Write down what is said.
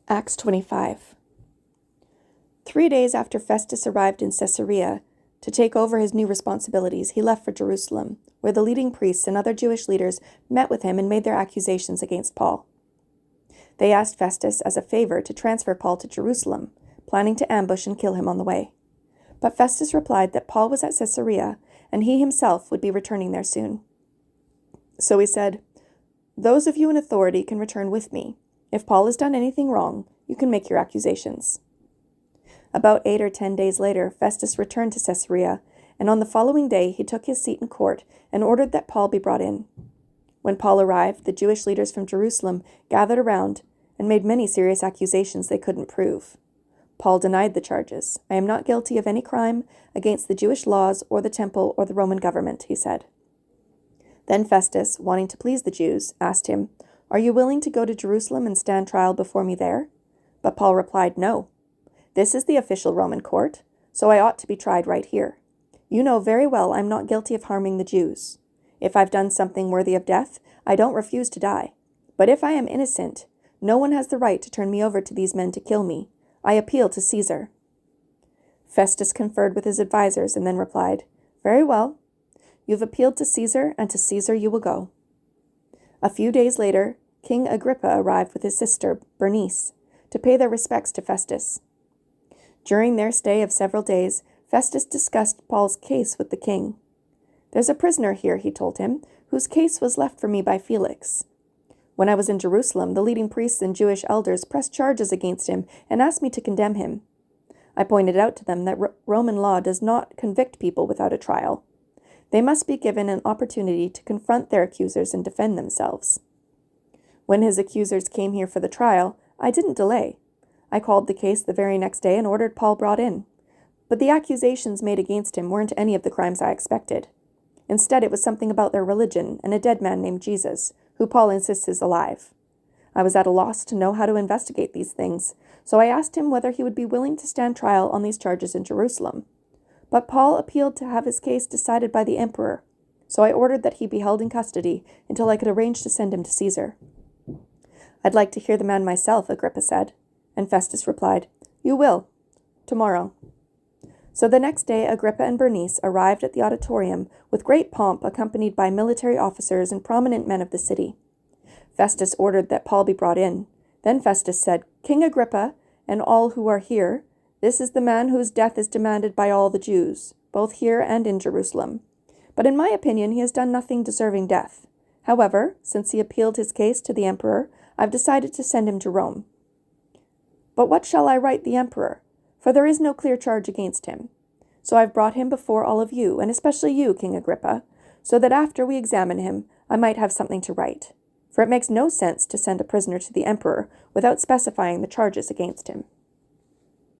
Acts 25. 3 days after Festus arrived in Caesarea to take over his new responsibilities, he left for Jerusalem, where the leading priests and other Jewish leaders met with him and made their accusations against Paul. They asked Festus as a favor to transfer Paul to Jerusalem, planning to ambush and kill him on the way. But Festus replied that Paul was at Caesarea and he himself would be returning there soon. So he said, "Those of you in authority can return with me. If Paul has done anything wrong, you can make your accusations." About 8 or 10 days later, Festus returned to Caesarea, and on the following day he took his seat in court and ordered that Paul be brought in. When Paul arrived, the Jewish leaders from Jerusalem gathered around and made many serious accusations they couldn't prove. Paul denied the charges. "I am not guilty of any crime against the Jewish laws or the temple or the Roman government," he said. Then Festus, wanting to please the Jews, asked him, "Are you willing to go to Jerusalem and stand trial before me there?" But Paul replied, "No. This is the official Roman court, so I ought to be tried right here. You know very well I'm not guilty of harming the Jews. If I've done something worthy of death, I don't refuse to die. But if I am innocent, no one has the right to turn me over to these men to kill me. I appeal to Caesar." Festus conferred with his advisers and then replied, "Very well. You've appealed to Caesar, and to Caesar you will go." A few days later, King Agrippa arrived with his sister, Bernice, to pay their respects to Festus. During their stay of several days, Festus discussed Paul's case with the king. "There's a prisoner here," he told him, "whose case was left for me by Felix. When I was in Jerusalem, the leading priests and Jewish elders pressed charges against him and asked me to condemn him. I pointed out to them that Roman law does not convict people without a trial. They must be given an opportunity to confront their accusers and defend themselves. When his accusers came here for the trial, I didn't delay. I called the case the very next day and ordered Paul brought in. But the accusations made against him weren't any of the crimes I expected. Instead, it was something about their religion and a dead man named Jesus, who Paul insists is alive. I was at a loss to know how to investigate these things, so I asked him whether he would be willing to stand trial on these charges in Jerusalem. But Paul appealed to have his case decided by the emperor, so I ordered that he be held in custody until I could arrange to send him to Caesar." "I'd like to hear the man myself," Agrippa said, and Festus replied, "You will, tomorrow." So the next day Agrippa and Bernice arrived at the auditorium with great pomp, accompanied by military officers and prominent men of the city. Festus ordered that Paul be brought in. Then Festus said, "King Agrippa, and all who are here, this is the man whose death is demanded by all the Jews, both here and in Jerusalem. But in my opinion, he has done nothing deserving death. However, since he appealed his case to the emperor, I've decided to send him to Rome. But what shall I write the emperor? For there is no clear charge against him. So I've brought him before all of you, and especially you, King Agrippa, so that after we examine him, I might have something to write. For it makes no sense to send a prisoner to the emperor without specifying the charges against him."